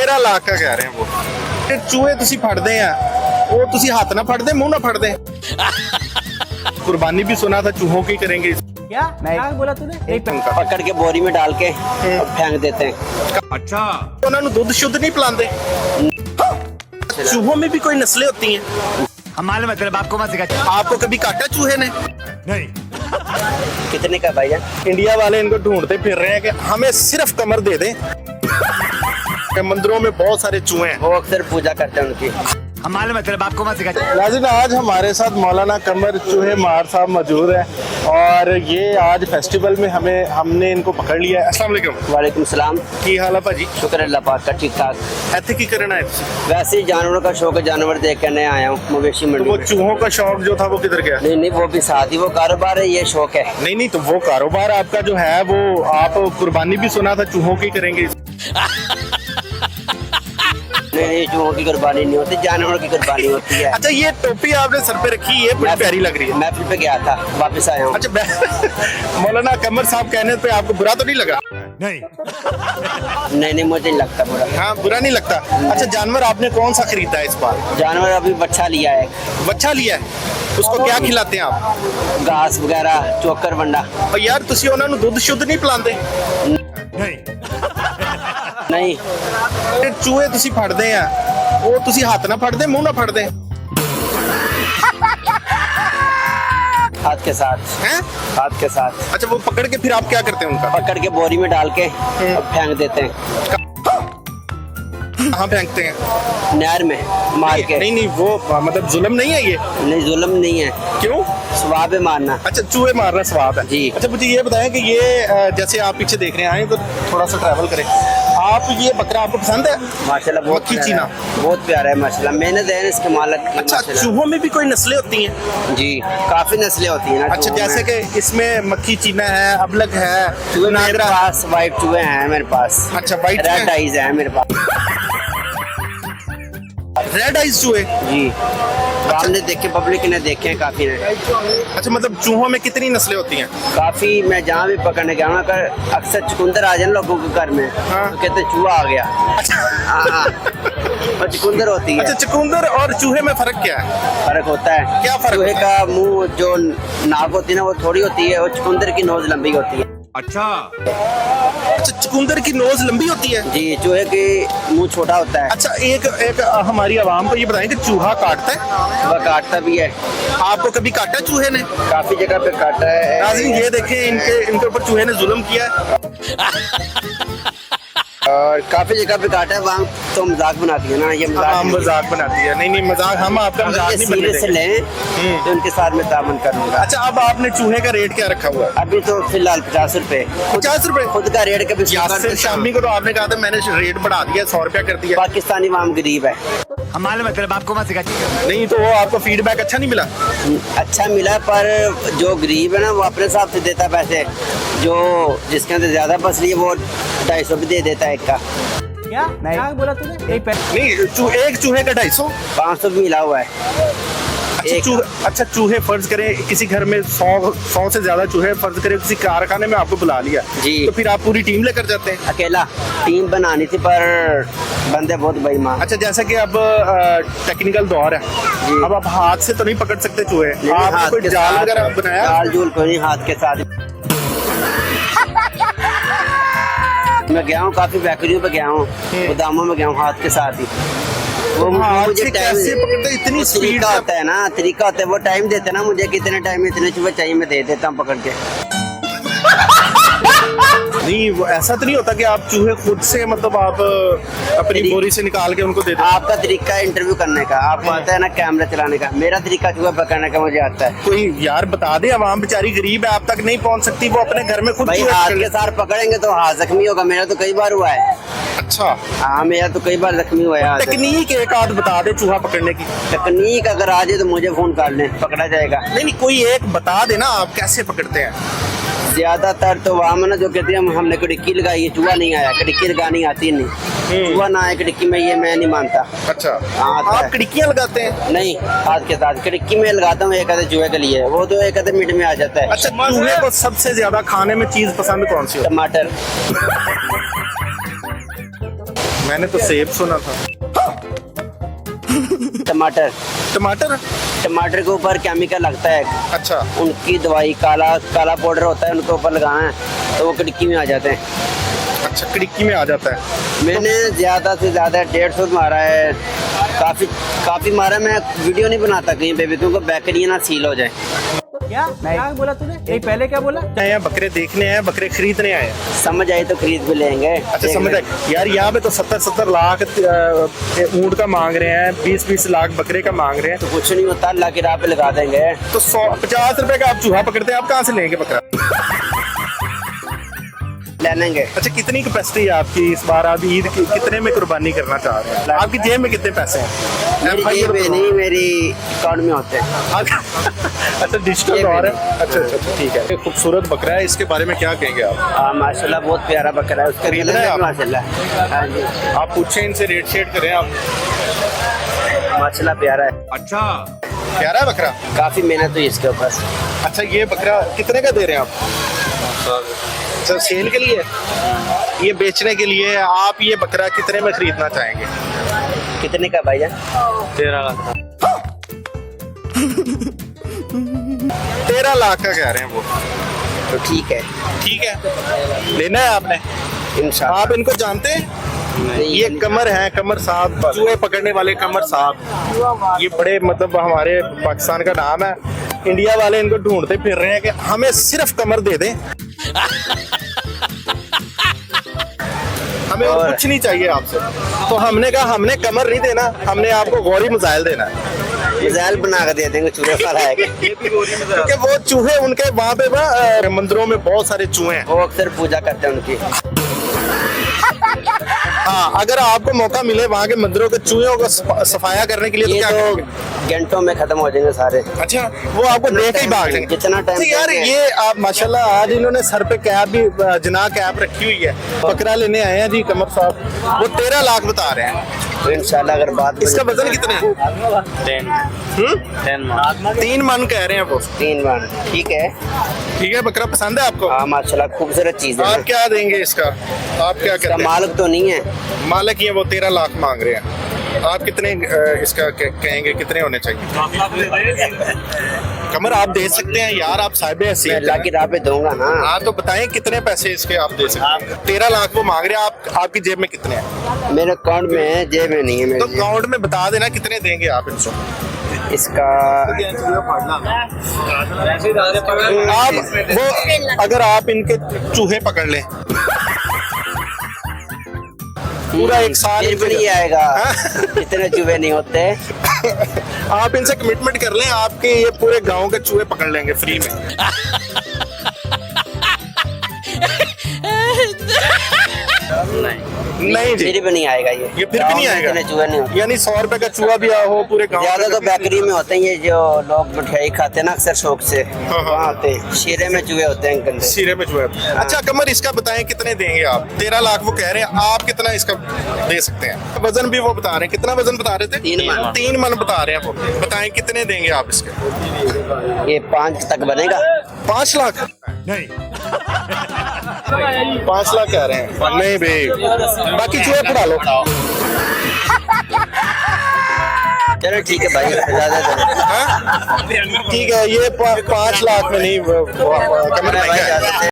13 लाख का कह रहे हैं वो। ਤੇ ਚੂਹੇ ਤੁਸੀਂ ਫੜਦੇ ਆ ਉਹ ਤੁਸੀਂ ਹੱਥ ਨਾਲ ਫੜਦੇ ਮੂੰਹ ਨਾਲ ਫੜਦੇ कुर्बानी भी सुना था चूहों की करेंगे क्या क्या बोला तूने पकड़ के बोरी में डाल के और फेंक देते हैं। अच्छा उन्होंने दूध शुद्ध नहीं पिलाते चूहों में भी कोई नस्लें होती हैं हम मालूम है तेरे बाप को मत सिखा। आपको कभी काटा चूहे ने नहीं कितने का भाईजान? इंडिया वाले इनको ढूंढते फिर रहे हैं कि हमें सिर्फ कमर दे दें मंदिरों में बहुत सारे चूहे हैं वो अक्सर पूजा करते हैं उनकी। हम मालूम है तेरे बाप को मत सिखा। नाज़रीन आज हमारे साथ मौलाना कमर चूहे मार साहब मौजूद है और ये आज फेस्टिवल में हमने इनको पकड़ लिया है। अस्सलाम वालेकुम। वालेकुम सलाम। की हाल है भाजी? शुक्र अल्लाह पाक का, ठीक ठाक। ऐसे की करना है वैसे ही जानवरों का शौक है, जानवर देख करने आया हूँ मवेशी तो मंडी वो में। चूहों का शौक जो था वो किधर गया? नहीं नहीं वो भी साथ ही वो कारोबार है, ये शौक है। नहीं तो वो कारोबार आपका जो है वो आप कुर्बानी भी सुना था चूहों की करेंगे नहीं चूहों की कुर्बानी नहीं होती, जानवरों की कुर्बानी होती है। अच्छा ये टोपी आपने सर पे रखी है बड़ी प्यारी लग रही है। महफिल पे गया था, वापस आया हूँ। अच्छा मौलाना कमर साहब कहने पे आपको बुरा तो नहीं लगा? नहीं नहीं मुझे नहीं लगता बुरा। हाँ बुरा नहीं लगता। अच्छा जानवर आपने कौन सा खरीदा है इस बार? जानवर अभी बच्चा लिया है, बच्चा लिया है, उसको क्या खिलाते हैं आप? घास वगैरह चोकर वंडा। और यार तुसी उन्होंने दूध शुद्ध नहीं पिलाते? नहीं नहीं ਤੇ ਚੂਹੇ ਤੁਸੀਂ ਫੜਦੇ ਆ ਉਹ ਤੁਸੀਂ ਹੱਥ ਨਾਲ ਫੜਦੇ ਮੂੰਹ ਨਾਲ ਫੜਦੇ हाथ के साथ। हैं? हाथ के साथ अच्छा वो पकड़ के फिर आप क्या करते हैं उनका? पकड़ के बोरी में डाल के और फेंक देते हैं कहाँ फेंकते हैं? नहर में मार के। नहीं नहीं वो मतलब जुल्म नहीं है ये? नहीं जुल्म नहीं है, क्यों? स्वाब है मारना। अच्छा चूहे मारना स्वाब है जी। अच्छा मुझे ये बताएं कि ये जैसे आप पीछे देख रहे हैं आए तो थोड़ा सा ट्रैवल करें आप, ये बकरा आपको पसंद है? माशाल्लाह बहुत मक्खी प्यारा चीना है, बहुत प्यारा है माशाल्लाह, मेहनत है इसके मालिक की। अच्छा माशाल्लाह। चूहों में भी कोई नस्लें होती हैं? जी काफी नस्लें होती हैं ना। अच्छा चूहों जैसे में। कि इसमें मक्खी चीना है, अबलग है, चूहे मेरे नागरा। पास वाइट चूहे हैं मेरे पास। अच्छा वाइट रेड आइज है मेरे पास। रेड आइज चूहे? जी हमने देखे, पब्लिक ने देखे हैं काफी ने। अच्छा मतलब चूहों में कितनी नस्लें होती हैं? काफी मैं जहाँ भी पकड़ने गया हूँ अगर अक्सर चुकंदर आ जाए ना लोगों के घर में हाँ। तो कहते हैं चूहा आ गया। हाँ और चुकंदर होती है। अच्छा चुकंदर और चूहे में फर्क क्या है? फर्क होता है। क्या फर्क चूहे होता का मुंह जो नाक होती है ना वो थोड़ी होती है और चुकंदर की नोज लंबी होती है। अच्छा चुकंदर की नोज लंबी होती है? जी चूहे की मुंह छोटा होता है। अच्छा एक हमारी आवाम को ये बताएं कि चूहा काटता है? वह काटता भी है, आपको कभी काटा चूहे ने? काफी जगह पे काटा है। नाज़रीन ये देखें इनके ऊपर चूहे ने जुल्म किया है और काफी जगह पे काटा है, वहाँ तो मजाक बनाती है ना, ये हम मजाक मजाक बनाती है। नहीं मजाक हम आपका मजाक नहीं बनने सीरियस देंगे। लें तो उनके साथ में तामन करूंगा। अच्छा अब आपने चूहे का रेट क्या रखा हुआ है? अभी तो फिलहाल 50 रुपए। 50 रुपए? खुद का रेट कभी यासिर शामी को तो आपने कहा था मैंने रेट बढ़ा दिया 100 रुपया कर दिया। पाकिस्तानी वाम गरीब है। हम मालूम है तेरे बाप को मत सिखा। नहीं तो वो आपको फीडबैक अच्छा नहीं मिला? अच्छा मिला पर जो गरीब है ना वो अपने हिसाब से देता है पैसे, जो जिसके अंदर ज्यादा फसली है वो 250 भी दे देता है एक का। क्या क्या बोला तूने? नहीं एक चूहे का 250? 500 भी मिला हुआ है। अच्छा चूहे फर्ज करें किसी घर में 100 से ज्यादा चूहे फर्ज करें किसी कारखाने में आपको बुला लिया जी तो फिर आप पूरी टीम लेकर जाते हैं? अकेला टीम बनानी थी पर बंदे बहुत बेईमान। अच्छा जैसा कि अब टेक्निकल दौर है जी। अब आप हाथ से तो नहीं पकड़ सकते चूहे, आपने कोई जाल वगैरह बनाया? जाल जूल कोई नहीं, हाथ के साथ। मैं गया हूँ काफी बेकरियों पे गया हूँ, गोदामों में गया हूँ, हाथ के साथ ही। वो मुझे कैसे पकड़ते हैं? इतनी स्पीड तरीका होता है ना, तरीका होता है, वो टाइम देते हैं ना मुझे कितने टाइम में इतने चूहे चाहिए, मैं दे देता हूँ पकड़ के। नहीं वो ऐसा तो नहीं होता कि आप चूहे खुद से मतलब आप अपनी बोरी से निकाल के उनको दे देते? आपका तरीका है इंटरव्यू करने का, आपको आता है ना कैमरा चलाने का, मेरा तरीका चूहा पकड़ने का मुझे आता है। कोई यार बता दे, आवाम बेचारी गरीब है आप तक नहीं पहुंच सकती, वो अपने घर में खुद भाई चूहे हाथ पकड़ के लेते। साथ पकड़ेंगे तो हाथ जख्मी होगा, मेरा तो कई बार हुआ है। अच्छा हाँ मेरा तो कई बार जख्मी हुआ है हाथ। तकनीक एक आध बता दे चूहा पकड़ने की। तकनीक अगर आ जाए तो मुझे फोन कर लें, पकड़ा जाएगा। नहीं कोई एक बता देना आप कैसे पकड़ते हैं? ज्यादातर तो वहाँ में ना जो कहते हैं हमने कड़की लगाई है, चूहा नहीं आया, कड़की लगानी आती नहीं, चूहा ना आए कड़की में, ये मैं नहीं मानता। अच्छा हाँ, आप कड़कियाँ लगाते हैं? नहीं हाथ के साथ कड़की में लगाता हूँ, एक आधे चूहे के लिए, वो तो एक आधे मिनट में आ जाता है। अच्छा चूहे को सबसे ज्यादा खाने में चीज पसंद कौन सी होती टमाटर। मैंने तो सेब सुना था। टमाटर, टमाटर? टमाटर के ऊपर केमिकल लगता है, अच्छा उनकी दवाई काला काला पाउडर होता है, उनके ऊपर लगाना है तो वो खिड़की में आ जाते हैं। अच्छा, खिड़की में आ जाता है। मैंने ज्यादा से ज्यादा 150 मारा है, काफी मारा। मैं वीडियो नहीं बनाता कहीं पे भी, क्योंकि बैकरी ना सील हो जाए। क्या बोला तूने? नहीं, पहले क्या बोला? यहाँ बकरे देखने आए, बकरे खरीदने आए हैं। समझ आई तो खरीद भी लेंगे। अच्छा समझ आए यार, यहाँ पे तो 70-70 लाख ऊँट का मांग रहे हैं, 20-20 लाख बकरे का मांग रहे हैं। तो कुछ नहीं होता, अल्लाह की राह पे लगा देंगे। तो 150 रुपए का आप चूहा पकड़ते हैं, आप कहाँ से लेंगे बकरा? ले लेंगे। अच्छा, कितनी कैपेसिटी है आपकी इस बार? आप ईद की कितने में कुर्बानी करना चाह रहे हैं? आपकी जेब में कितने पैसे हैं? मेरी जेब में नहीं, मेरी अकाउंट में होते हैं। अच्छा, डिजिटल दौर है। अच्छा, ठीक है। ये खूबसूरत बकरा है, इसके बारे में क्या कहेंगे आप? माशाल्लाह बहुत प्यारा बकरा है, उसका खरीदना है आप? माशाल्लाह। हाँ जी, आप पूछें इनसे, रेट शेट करें आप। माशाल्लाह प्यारा है, अच्छा, प्यारा है बकरा। काफी मेहनत हुई इसके ऊपर। अच्छा, ये बकरा कितने का दे रहे हैं आप? अच्छा, सेल के लिए, ये बेचने के लिए आप ये बकरा कितने में खरीदना चाहेंगे? कितने का भाईजान? 13 लाख। 13 लाख का कह रहे हैं वो। तो ठीक है, ठीक है, लेना है आपने? इंशाल्लाह। आप इनको जानते हैं? ये कमर है, कमर साहब, चूहे पकड़ने वाले कमर साहब। ये बड़े मतलब हमारे पाकिस्तान का नाम है। इंडिया वाले इनको ढूंढते फिर रहे हैं कि हमें सिर्फ कमर दे दें, हमें और कुछ नहीं चाहिए आपसे। तो हमने कहा हमने कमर नहीं देना, हमने आपको गौरी मिसाइल देना है। मिसाइल बना कर दे देंगे, चूहे वाला है। क्योंकि वो चूहे उनके वहाँ पे मंदिरों में बहुत सारे चूहे हैं। वो अक्सर पूजा करते हैं उनकी। हाँ, अगर आपको मौका मिले वहाँ के मंदिरों के चूहों को सफाया करने के लिए, तो ये क्या तो करेंगे? घंटों में खत्म हो जाएंगे सारे। अच्छा, वो आपको देख ही भाग लेंगे। जितना टाइम तो यार ये आप माशाल्लाह, आज इन्होंने सर पे कैप भी, जना कैप रखी हुई है। बकरा लेने आए हैं जी कमर साहब, वो 13 लाख बता रहे हैं। तो इंशाल्लाह अगर बात इसका वजन कितना है? 3 मन कह रहे हैं वो। 3 मन, ठीक है। ठीक है, बकरा पसंद है आपको? हाँ माशाल्लाह, खूबसूरत चीज है। आप क्या देंगे इसका? आप क्या इसका कहते हैं? मालिक तो नहीं है, मालिक ही है, वो 13 लाख मांग रहे हैं। आप कितने इसका कहेंगे, कितने होने चाहिए? कमर आप दे सकते हैं यार, आप साहिब मैं हैसियत अल्लाह की राह पे दूंगा ना। हाँ, तो बताएं कितने पैसे इसके आप दे सकते हैं? 13 लाख वो मांग रहे हैं, आपकी जेब में कितने हैं? मेरे अकाउंट में है, जेब में नहीं है तो मेरे। अकाउंट में बता देना कितने देंगे आप इनको। इसका आप वो अगर आप इनके चूहे पकड़ लें पूरा 1 साल फिर भी नहीं आएगा, इतने चूहे नहीं होते। आप इनसे कमिटमेंट कर लें, आपके ये पूरे गांव के चूहे पकड़ लेंगे फ्री में। नहीं जी, फिर भी नहीं आएगा ये फिर भी नहीं आएगा। इतने चूहे नहीं होते। यानी 100 रुपए का चूहा भी हो पूरे गांव ज्यादा तो बेकरी में होते हैं, ये जो लोग मिठाई खाते हैं ना अक्सर शौक से, हाँ। वहाँ होते हैं। शीरे में चूहे होते हैं गंदे। सिरे में चूहे। अच्छा कमर, इसका बताएं कितने देंगे आप? 13 लाख वो कह रहे हैं, आप कितना इसका दे सकते हैं? वजन भी वो बता रहे हैं, कितना वजन बता रहे थे? 3 मन बता रहे हैं वो। बताएं कितने देंगे आप इसके? ये 5 तक बनेगा। 5 लाख? नहीं, 5 लाख कह रहे हैं। नहीं भाई, बाकी चूहे पड़ा लो। चलो ठीक है भाई, ज्यादा हाँ? ठीक है, ये 5 लाख में नहीं, कमर भाई महंगा है। ज्यादा